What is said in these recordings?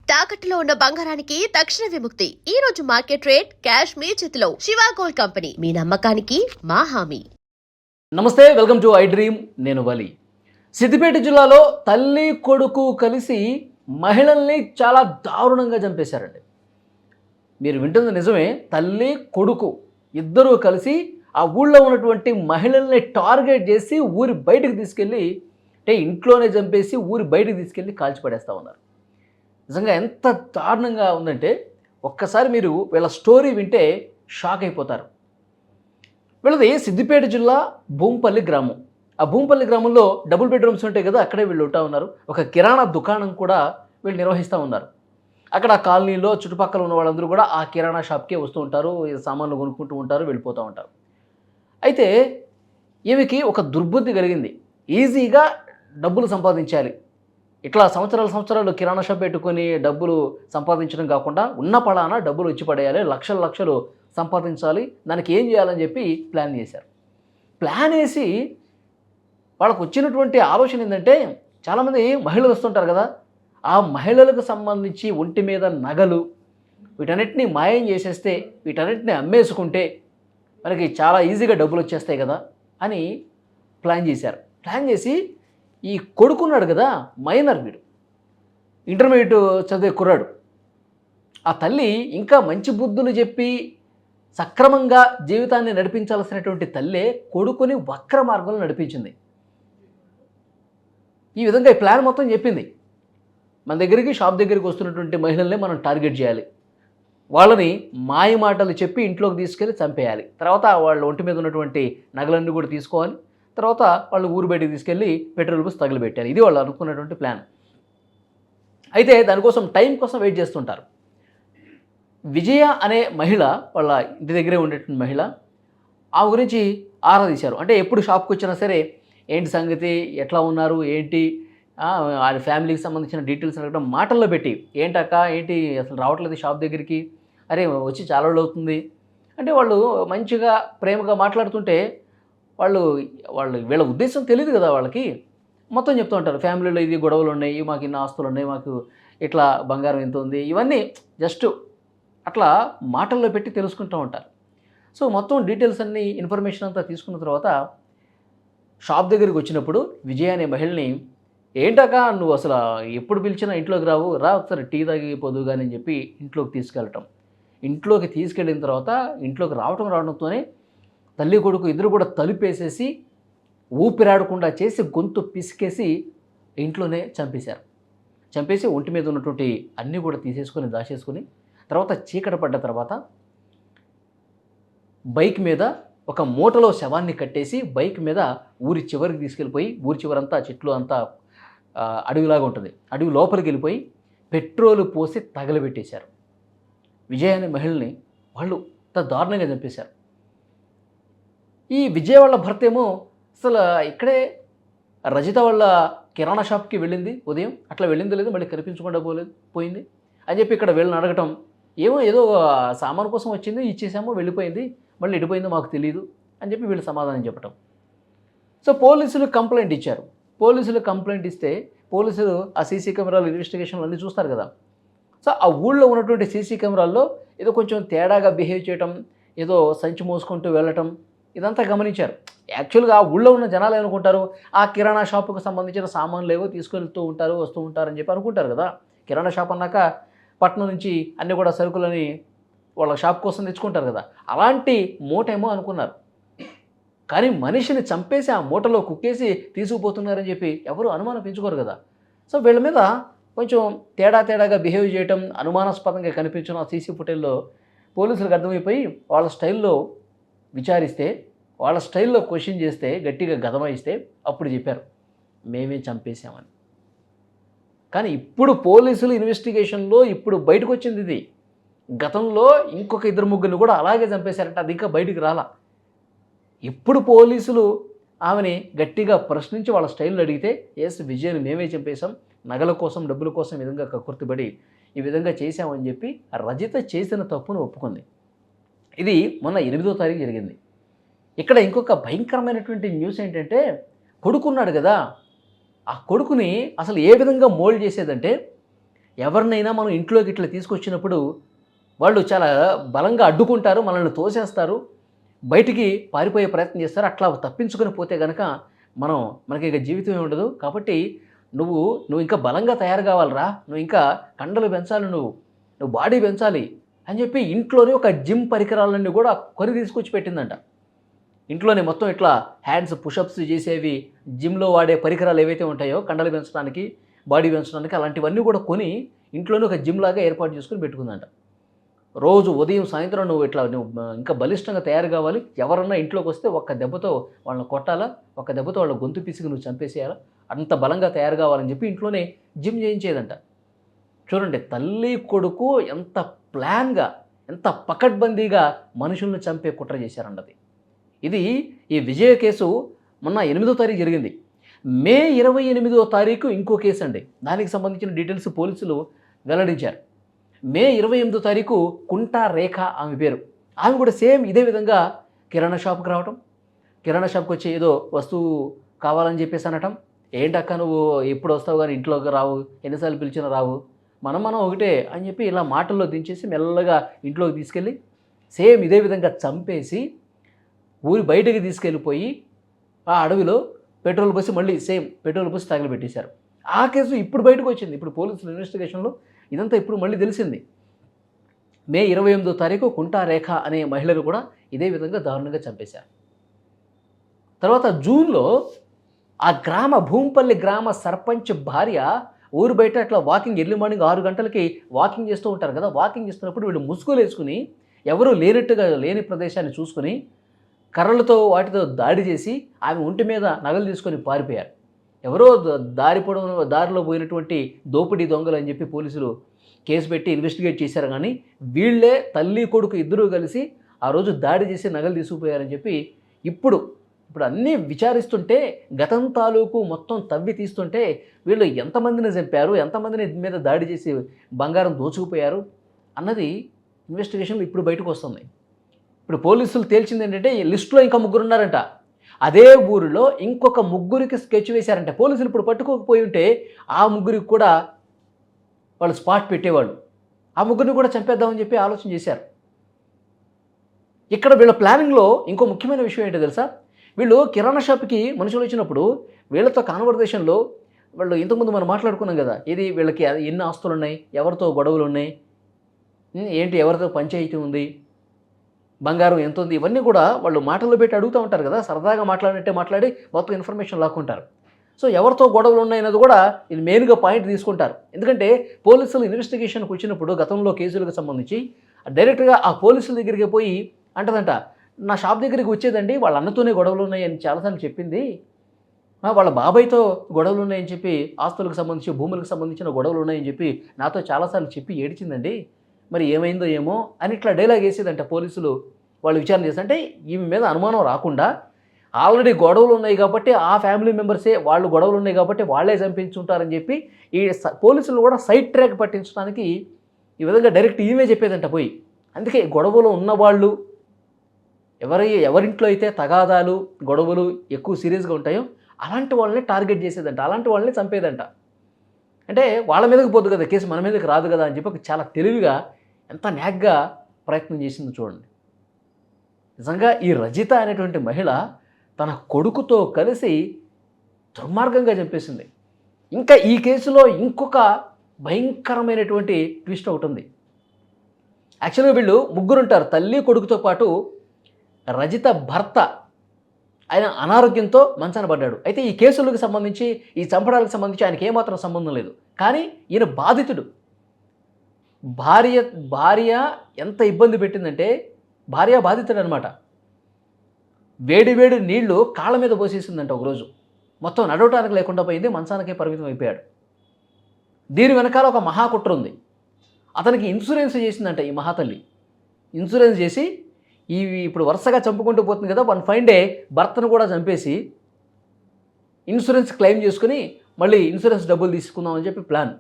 తాకట్టులో ఉన్న బంగారానికి తక్షణ విముక్తి. ఈ రోజు మార్కెట్ రేట్ క్యాష్ మీ చేతిలో. శివ గోల్డ్ కంపెనీ, మీ నమ్మకానికి మా హామీ. నమస్తే, వెల్కమ్ టు ఐ డ్రీమ్. నేను వలి. సిద్దిపేట జిల్లాలో తల్లి కొడుకు కలిసి మహిళల్ని చాలా దారుణంగా చంపేశారండి. మీరు వింటుంది నిజమే. తల్లి కొడుకు ఇద్దరూ కలిసి ఆ ఊళ్ళో ఉన్నటువంటి మహిళల్ని టార్గెట్ చేసి ఊరి బయటకు తీసుకెళ్ళి, అంటే ఇంట్లోనే చంపేసి ఊరి బయటకు తీసుకెళ్ళి కాల్చిపడేస్తూ ఉన్నారు. నిజంగా ఎంత దారుణంగా ఉందంటే ఒక్కసారి మీరు వీళ్ళ స్టోరీ వింటే షాక్ అయిపోతారు. వీళ్ళది సిద్దిపేట జిల్లా భూంపల్లి గ్రామం. ఆ భూంపల్లి గ్రామంలో డబుల్ బెడ్రూమ్స్ ఉంటాయి కదా, అక్కడే వీళ్ళు ఉంటా ఉన్నారు. ఒక కిరాణా దుకాణం కూడా వీళ్ళు నిర్వహిస్తూ ఉన్నారు. అక్కడ ఆ కాలనీలో చుట్టుపక్కల ఉన్న వాళ్ళందరూ కూడా ఆ కిరాణా షాప్కే వస్తూ ఉంటారు, సామాన్లు కొనుక్కుంటూ ఉంటారు, వెళ్ళిపోతూ ఉంటారు. అయితే ఈమెకి ఒక దుర్బుద్ధి కలిగింది. ఈజీగా డబ్బులు సంపాదించాలి, ఇట్లా సంవత్సరాలు కిరాణా షాప్ పెట్టుకొని డబ్బులు సంపాదించడం కాకుండా ఉన్న పడాన డబ్బులు వచ్చి పడేయాలి, లక్షలు సంపాదించాలి, దానికి ఏం చేయాలని చెప్పి ప్లాన్ చేశారు. ప్లాన్ వేసి వాళ్ళకు వచ్చినటువంటి ఆలోచన ఏంటంటే, చాలామంది మహిళలు వస్తుంటారు కదా, ఆ మహిళలకు సంబంధించి ఒంటి మీద నగలు వీటన్నిటిని మాయం చేసేస్తే, వీటన్నిటిని అమ్మేసుకుంటే మనకి చాలా ఈజీగా డబ్బులు వచ్చేస్తాయి కదా అని ప్లాన్ చేశారు. ప్లాన్ చేసి ఈ కొడుకున్నాడు కదా, మైనర్, వీడు ఇంటర్మీడియట్ చదివే కుర్రాడు. ఆ తల్లి ఇంకా మంచి బుద్ధులు చెప్పి సక్రమంగా జీవితాన్ని నడిపించాల్సినటువంటి తల్లే కొడుకుని వక్ర మార్గంలో నడిపించింది. ఈ విధంగా ఈ ప్లాన్ మొత్తం చెప్పింది. మన దగ్గరికి షాప్ దగ్గరికి వస్తున్నటువంటి మహిళల్ని మనం టార్గెట్ చేయాలి, వాళ్ళని మాయ మాటలు చెప్పి ఇంట్లోకి తీసుకెళ్ళి చంపేయాలి, తర్వాత వాళ్ళ ఒంటి మీద ఉన్నటువంటి నగలన్నీ కూడా తీసుకోవాలి, తర్వాత వాళ్ళు ఊరు బయటికి తీసుకెళ్ళి పెట్రోల్ బస్ తగిలిపెట్టారు. ఇది వాళ్ళు అనుకున్నటువంటి ప్లాన్. అయితే దానికోసం టైం కోసం వెయిట్ చేస్తుంటారు. విజయ అనే మహిళ, వాళ్ళ ఇంటి దగ్గరే ఉండేటువంటి మహిళ, ఆ గురించి ఆరా తీశారు. అంటే ఎప్పుడు షాప్కి వచ్చినా సరే ఏంటి సంగతి, ఎట్లా ఉన్నారు, ఏంటి వాళ్ళ ఫ్యామిలీకి సంబంధించిన డీటెయిల్స్ అడగడం, మాటల్లో పెట్టి ఏంటక్క ఏంటి అసలు రావట్లేదు షాప్ దగ్గరికి, అరే వచ్చి చాలా రోజులు అవుతుంది అంటే వాళ్ళు మంచిగా ప్రేమగా మాట్లాడుతుంటే వాళ్ళు వీళ్ళ ఉద్దేశం తెలియదు కదా వాళ్ళకి. మొత్తం చెప్తూ ఉంటారు, ఫ్యామిలీలో ఇది గొడవలు ఉన్నాయి, మాకు ఇన్ని ఆస్తులు ఉన్నాయి, మాకు ఇట్లా బంగారం ఎంత ఉంది, ఇవన్నీ జస్ట్ అట్లా మాటల్లో పెట్టి తెలుసుకుంటూ ఉంటారు. సో మొత్తం డీటెయిల్స్ అన్నీ, ఇన్ఫర్మేషన్ అంతా తీసుకున్న తర్వాత షాప్ దగ్గరికి వచ్చినప్పుడు విజయ అనే మహిళని, ఏంటక్క నువ్వు అసలు ఎప్పుడు పిలిచినా ఇంట్లోకి రావు, రా ఒకసారి టీ తాగి పొదువు కానీ అని చెప్పి ఇంట్లోకి తీసుకెళ్ళటం. ఇంట్లోకి తీసుకెళ్ళిన తర్వాత ఇంట్లోకి రావడంతోనే తల్లి కొడుకు ఇద్దరు కూడా తలుపేసేసి ఊపిరాడకుండా చేసి గొంతు పిసికేసి ఇంట్లోనే చంపేశారు. చంపేసి ఒంటి మీద ఉన్నటువంటి అన్నీ కూడా తీసేసుకొని దాచేసుకొని, తర్వాత చీకటి పడ్డ తర్వాత బైక్ మీద ఒక మూటలో శవాన్ని కట్టేసి బైక్ మీద ఊరి చివరికి తీసుకెళ్ళిపోయి, ఊరి చివరంతా చెట్లు అంతా అడవిలాగా ఉంటుంది, అడవి లోపలికి వెళ్ళిపోయి పెట్రోలు పోసి తగలబెట్టేశారు. విజయ అనే మహిళని వాళ్ళు అంత దారుణంగా చంపేశారు. ఈ విజయ వాళ్ళ భర్త ఏమో అసలు ఇక్కడే రజిత వాళ్ళ కిరాణా షాప్కి వెళ్ళింది ఉదయం, అట్లా వెళ్ళింది లేదు, మళ్ళీ కనిపించకుండా పోయింది అని చెప్పి ఇక్కడ వీళ్ళని అడగటం, ఏదో సామాను కోసం వచ్చింది, ఇచ్చేసామో వెళ్ళిపోయింది, మళ్ళీ ఎడిపోయిందో మాకు తెలియదు అని చెప్పి వీళ్ళు సమాధానం చెప్పటం. సో పోలీసులు కంప్లైంట్ ఇచ్చారు. పోలీసులు కంప్లైంట్ ఇస్తే పోలీసులు ఆ సీసీ కెమెరాలు ఇన్వెస్టిగేషన్లు అన్నీ చూస్తారు కదా. సో ఆ ఊళ్ళో ఉన్నటువంటి సీసీ కెమెరాల్లో ఏదో కొంచెం తేడాగా బిహేవ్ చేయటం, ఏదో సంచి మోసుకుంటూ వెళ్ళటం, ఇదంతా గమనించారు. యాక్చువల్గా ఆ ఊళ్ళో ఉన్న జనాలు ఏమనుకుంటారు, ఆ కిరాణా షాపుకు సంబంధించిన సామాన్లు ఏవో తీసుకెళ్తూ ఉంటారు, వస్తూ ఉంటారని చెప్పి అనుకుంటారు కదా. కిరాణా షాప్ అన్నాక పట్నం నుంచి అన్నీ కూడా సరుకులని వాళ్ళ షాప్ కోసం తెచ్చుకుంటారు కదా, అలాంటి మూటేమో అనుకున్నారు. కానీ మనిషిని చంపేసి ఆ మూటలో కుక్కేసి తీసుకుపోతున్నారని చెప్పి ఎవరు అనుమానం పెంచుకోరు కదా. సో వీళ్ళ మీద కొంచెం తేడాగా బిహేవ్ చేయటం, అనుమానాస్పదంగా కనిపించడం ఆ సీసీ ఫుటేజ్లో పోలీసులకు అర్థమైపోయి వాళ్ళ స్టైల్లో విచారిస్తే, వాళ్ళ స్టైల్లో క్వశ్చన్ చేస్తే, గట్టిగా గదమాయిస్తే అప్పుడు చెప్పారు మేమే చంపేశామని. కానీ ఇప్పుడు పోలీసులు ఇన్వెస్టిగేషన్లో ఇప్పుడు బయటకు వచ్చింది ఇది. గతంలో ఇంకొక ఇద్దరు ముగ్గురిని కూడా అలాగే చంపేశారంటే అది ఇంకా బయటికి రాలా. ఇప్పుడు పోలీసులు ఆమెని గట్టిగా ప్రశ్నించి వాళ్ళ స్టైల్లో అడిగితే, ఎస్ విజయ్ని మేమే చంపేశాం, నగల కోసం డబ్బుల కోసం ఈ విధంగా కక్కుర్తిపడి ఈ విధంగా చేశామని చెప్పి రజిత చేసిన తప్పును ఒప్పుకుంది. ఇది మొన్న 8వ తారీఖు జరిగింది. ఇక్కడ ఇంకొక భయంకరమైనటువంటి న్యూస్ ఏంటంటే, కొడుకున్నాడు కదా, ఆ కొడుకుని అసలు ఏ విధంగా మోల్డ్ చేసేదంటే, ఎవరినైనా మనం ఇంట్లోకి ఇట్లా తీసుకొచ్చినప్పుడు వాళ్ళు చాలా బలంగా అడ్డుకుంటారు, మనల్ని తోసేస్తారు, బయటికి పారిపోయే ప్రయత్నం చేస్తారు. అట్లా తప్పించుకొని పోతే గనక మనకి ఇక జీవితమే ఉండదు. కాబట్టి నువ్వు ఇంకా బలంగా తయారు కావాలిరా, నువ్వు ఇంకా కండలు పెంచాలి, నువ్వు బాడీ పెంచాలి అని చెప్పి ఇంట్లోనే ఒక జిమ్ పరికరాలన్నీ కూడా కొని తీసుకొచ్చి పెట్టిందంట. ఇంట్లోనే మొత్తం ఇట్లా హ్యాండ్స్ పుషప్స్ చేసేవి, జిమ్లో వాడే పరికరాలు ఏవైతే ఉంటాయో కండలు పెంచడానికి, బాడీ పెంచడానికి, అలాంటివన్నీ కూడా కొని ఇంట్లోనే ఒక జిమ్ లాగా ఏర్పాటు చేసుకుని పెట్టుకుందంట. రోజు ఉదయం సాయంత్రం నువ్వు ఇంకా బలిష్టంగా తయారు కావాలి, ఎవరన్నా ఇంట్లోకి వస్తే ఒక్క దెబ్బతో వాళ్ళని కొట్టాలా, ఒక్క దెబ్బతో వాళ్ళ గొంతు పిసికి నువ్వు చంపేసేయాలా, అంత బలంగా తయారు కావాలని చెప్పి ఇంట్లోనే జిమ్ చేయించేదంట. చూడండి, తల్లి కొడుకు ఎంత ప్లాన్గా, ఎంత పకడ్బందీగా మనుషులను చంపే కుట్ర చేశారన్నది. ఇది ఈ విజయ కేసు మొన్న 8వ తారీఖు జరిగింది. మే 28వ తారీఖు ఇంకో కేసు అండి. దానికి సంబంధించిన డీటెయిల్స్ పోలీసులు వెల్లడించారు. మే 28వ తారీఖు కుంటా రేఖ ఆమె పేరు. ఆమె కూడా సేమ్ ఇదే విధంగా కిరాణా షాప్కి రావటం, కిరాణా షాప్కి వచ్చి ఏదో వస్తువు కావాలని చెప్పేసి అనటం, ఏంటక్క నువ్వు ఎప్పుడు వస్తావు కానీ ఇంట్లోకి రావు, ఎన్నిసార్లు పిలిచినా రావు, మనం ఒకటే అని చెప్పి ఇలా మాటల్లో దించేసి మెల్లగా ఇంట్లోకి తీసుకెళ్ళి సేమ్ ఇదే విధంగా చంపేసి ఊరి బయటకి తీసుకెళ్ళిపోయి ఆ అడవిలో పెట్రోల్ పోసి మళ్ళీ సేమ్ పెట్రోల్ పోసి తగలబెట్టేశారు. ఆ కేసు ఇప్పుడు బయటకు వచ్చింది. ఇప్పుడు పోలీసుల ఇన్వెస్టిగేషన్లో ఇదంతా ఇప్పుడు మళ్ళీ తెలిసింది. మే 28వ తారీఖు కుంటా రేఖ అనే మహిళను కూడా ఇదే విధంగా దారుణంగా చంపేశారు. తర్వాత జూన్లో ఆ భూంపల్లి గ్రామ సర్పంచ్ భార్య ఊరు బయట అట్లా వాకింగ్, ఎర్లీ మార్నింగ్ 6 గంటలకి వాకింగ్ చేస్తూ ఉంటారు కదా, వాకింగ్ చేస్తున్నప్పుడు వీళ్ళు ముసుగులు వేసుకుని ఎవరూ లేని ప్రదేశాన్ని చూసుకుని కర్రలతో వాటితో దాడి చేసి ఆమె ఒంటి మీద నగలు తీసుకొని పారిపోయారు. ఎవరో దారిలో పోయినటువంటి దోపిడీ దొంగలు అని చెప్పి పోలీసులు కేసు పెట్టి ఇన్వెస్టిగేట్ చేశారు. కానీ వీళ్ళే తల్లి కొడుకు ఇద్దరూ కలిసి ఆ రోజు దాడి చేసి నగలు తీసుకుపోయారని చెప్పి ఇప్పుడు అన్నీ విచారిస్తుంటే, గతం తాలూకు మొత్తం తవ్వి తీస్తుంటే వీళ్ళు ఎంతమందిని చంపారు, ఎంతమందిని మీద దాడి చేసి బంగారం దోచుకుపోయారు అన్నది ఇన్వెస్టిగేషన్లో ఇప్పుడు బయటకు వస్తుంది. ఇప్పుడు పోలీసులు తేల్చింది ఏంటంటే, ఈ లిస్టులో ఇంకా 3 ఉన్నారంట. అదే ఊరిలో ఇంకొక 3కి స్కెచ్ వేశారంట. పోలీసులు ఇప్పుడు పట్టుకోకపోయి ఉంటే ఆ 3కి కూడా వాళ్ళు స్పాట్ పెట్టేవాళ్ళు. ఆ 3ని కూడా చంపేద్దామని చెప్పి ఆలోచన చేశారు. ఇక్కడ వీళ్ళ ప్లానింగ్లో ఇంకో ముఖ్యమైన విషయం ఏంటో తెలుసా, వీళ్ళు కిరాణా షాప్కి మనుషులు వచ్చినప్పుడు వీళ్ళతో కాన్వర్జేషన్లో వాళ్ళు ఇంతకుముందు మనం మాట్లాడుకున్నాం కదా, ఇది వీళ్ళకి ఎన్ని ఆస్తులు ఉన్నాయి, ఎవరితో గొడవలు ఉన్నాయి, ఏంటి ఎవరితో పంచాయతీ ఉంది, బంగారం ఎంత ఉంది, ఇవన్నీ కూడా వాళ్ళు మాటల్లో పెట్టి అడుగుతూ ఉంటారు కదా, సరదాగా మాట్లాడినట్టే మాట్లాడి మొత్తం ఇన్ఫర్మేషన్ లాక్కుంటారు. సో ఎవరితో గొడవలు ఉన్నాయన్నది కూడా ఇది మెయిన్గా పాయింట్ తీసుకుంటారు. ఎందుకంటే పోలీసులు ఇన్వెస్టిగేషన్కి వచ్చినప్పుడు గతంలో కేసులకు సంబంధించి డైరెక్ట్గా ఆ పోలీసుల దగ్గరికి పోయి అంటదంట, నా షాప్ దగ్గరికి వచ్చేదండి వాళ్ళ అన్నతోనే గొడవలు ఉన్నాయని చాలాసార్లు చెప్పింది, వాళ్ళ బాబాయ్తో గొడవలు ఉన్నాయని చెప్పి, ఆస్తులకు సంబంధించి భూములకు సంబంధించిన గొడవలు ఉన్నాయని చెప్పి నాతో చాలాసార్లు చెప్పి ఏడిచిందండి, మరి ఏమైందో ఏమో అని ఇట్లా డైలాగ్ వేసేదంట. పోలీసులు వాళ్ళు విచారణ చేస్తుంటే ఈమె మీద అనుమానం రాకుండా ఆల్రెడీ గొడవలు ఉన్నాయి కాబట్టి ఆ ఫ్యామిలీ మెంబర్సే వాళ్ళు గొడవలు ఉన్నాయి కాబట్టి వాళ్ళే చంపించుంటారని చెప్పి ఈ పోలీసులు కూడా సైడ్ ట్రాక్ పట్టించడానికి ఈ విధంగా డైరెక్ట్ ఈమె చెప్పేదంట పోయి. అందుకే గొడవలు ఉన్నవాళ్ళు ఎవరింట్లో అయితే తగాదాలు గొడవలు ఎక్కువ సీరియస్గా ఉంటాయో అలాంటి వాళ్ళని టార్గెట్ చేసేదంట, అలాంటి వాళ్ళని చంపేదంట. అంటే వాళ్ళ మీదకి పోదు కదా కేసు, మన మీదకి రాదు కదా అని చెప్పి చాలా తెలివిగా ఎంత న్యాగ్గా ప్రయత్నం చేసిందో చూడండి. నిజంగా ఈ రజిత అనేటువంటి మహిళ తన కొడుకుతో కలిసి దుర్మార్గంగా చంపేసింది. ఇంకా ఈ కేసులో ఇంకొక భయంకరమైనటువంటి ట్విస్ట్ ఒకటి ఉంది. యాక్చువల్గా వీళ్ళు 3 ఉంటారు, తల్లి కొడుకుతో పాటు రజిత భర్త ఆయన అనారోగ్యంతో మంచాన పడ్డాడు. అయితే ఈ కేసులకు సంబంధించి, ఈ చంపడాలకు సంబంధించి ఆయనకి ఏమాత్రం సంబంధం లేదు. కానీ ఈయన బాధితుడు. భార్య ఎంత ఇబ్బంది పెట్టిందంటే, భార్య బాధితుడు అనమాట. వేడి నీళ్లు కాళ్ళ మీద పోసేసిందంట ఒకరోజు. మొత్తం నడవటానికి లేకుండా పోయింది, మంచానికే పరిమితం అయిపోయాడు. దీని వెనకాల ఒక మహాకుట్ర ఉంది. అతనికి ఇన్సూరెన్స్ చేసిందంట ఈ మహాతల్లి. ఇన్సూరెన్స్ చేసి ఇప్పుడు వరుసగా చంపుకుంటూ పోతుంది కదా, వన్ ఫైన్ డే భర్తను కూడా చంపేసి ఇన్సూరెన్స్ క్లెయిమ్ చేసుకుని మళ్ళీ ఇన్సూరెన్స్ డబ్బులు తీసుకుందామని చెప్పి ప్లాన్.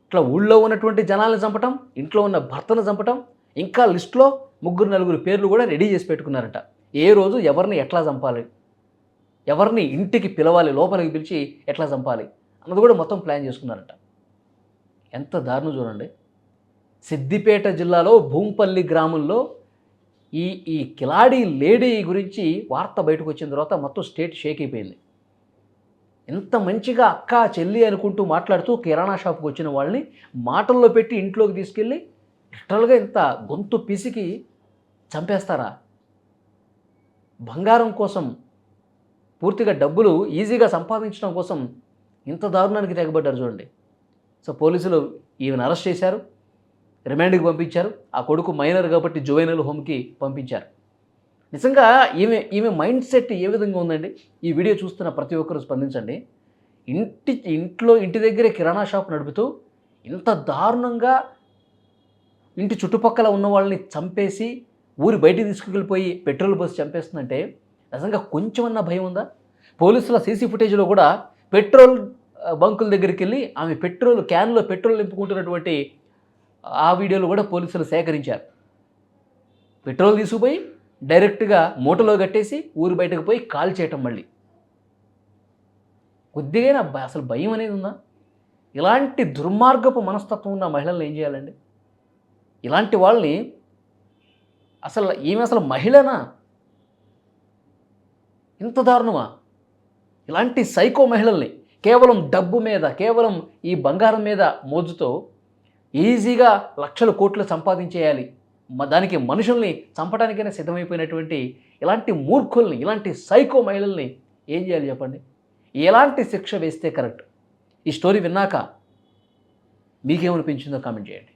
ఇట్లా ఊళ్ళో ఉన్నటువంటి జనాలను చంపటం, ఇంట్లో ఉన్న భర్తను చంపటం, ఇంకా లిస్టులో 3-4 పేర్లు కూడా రెడీ చేసి పెట్టుకున్నారట. ఏ రోజు ఎవరిని ఎట్లా చంపాలి, ఎవరిని ఇంటికి పిలవాలి, లోపలికి పిలిచి ఎట్లా చంపాలి అన్నది కూడా మొత్తం ప్లాన్ చేసుకున్నారట. ఎంత దారుణం చూడండి. సిద్దిపేట జిల్లాలో భూంపల్లి గ్రామంలో ఈ కిలాడి లేడీ గురించి వార్త బయటకు వచ్చిన తర్వాత మొత్తం స్టేట్ షేక్ అయిపోయింది. ఎంత మంచిగా అక్క చెల్లి అనుకుంటూ మాట్లాడుతూ కిరాణా షాప్కి వచ్చిన వాళ్ళని మాటల్లో పెట్టి ఇంట్లోకి తీసుకెళ్ళి లిటరల్గా ఇంత గొంతు పిసికి చంపేస్తారా? బంగారం కోసం, పూర్తిగా డబ్బులు ఈజీగా సంపాదించడం కోసం ఇంత దారుణానికి తెగబడ్డారు చూడండి. సో పోలీసులు ఈమెను అరెస్ట్ చేశారు, రిమాండ్కి పంపించారు. ఆ కొడుకు మైనర్ కాబట్టి జువైనల్ హోమ్కి పంపించారు. నిజంగా ఈమె మైండ్ సెట్ ఏ విధంగా ఉందండి? ఈ వీడియో చూస్తున్న ప్రతి ఒక్కరూ స్పందించండి. ఇంటి దగ్గరే కిరాణా షాప్ నడుపుతూ ఇంత దారుణంగా ఇంటి చుట్టుపక్కల ఉన్న వాళ్ళని చంపేసి ఊరి బయటికి తీసుకెళ్ళిపోయి పెట్రోల్ పోసి చంపేస్తుందంటే నిజంగా కొంచెమన్నా భయం ఉందా? పోలీసుల సీసీ ఫుటేజ్లో కూడా పెట్రోల్ బంకుల దగ్గరికి వెళ్ళి ఆమె క్యాన్లో పెట్రోల్ నింపుకుంటున్నటువంటి ఆ వీడియోలు కూడా పోలీసులు సేకరించారు. పెట్రోల్ తీసుకుపోయి డైరెక్ట్గా మూటలో కట్టేసి ఊరు బయటకు పోయి కాల్ చేయటం. మళ్ళీ కొద్దిగా అసలు భయం అనేది ఉందా? ఇలాంటి దుర్మార్గపు మనస్తత్వం ఉన్న మహిళలను ఏం చేయాలండి? ఇలాంటి వాళ్ళని ఈమె అసలు మహిళనా? ఇంత దారుణమా? ఇలాంటి సైకో మహిళల్ని కేవలం డబ్బు మీద, కేవలం ఈ బంగారం మీద మోజుతో ఈజీగా లక్షలు కోట్లు సంపాదించేయాలి, దానికి మనుషుల్ని చంపడానికైనా సిద్ధమైపోయినటువంటి ఇలాంటి మూర్ఖుల్ని, ఇలాంటి సైకో మహిళల్ని ఏం చేయాలి చెప్పండి? ఎలాంటి శిక్ష వేస్తే కరెక్ట్? ఈ స్టోరీ విన్నాక మీకేమనిపించిందో కామెంట్ చేయండి.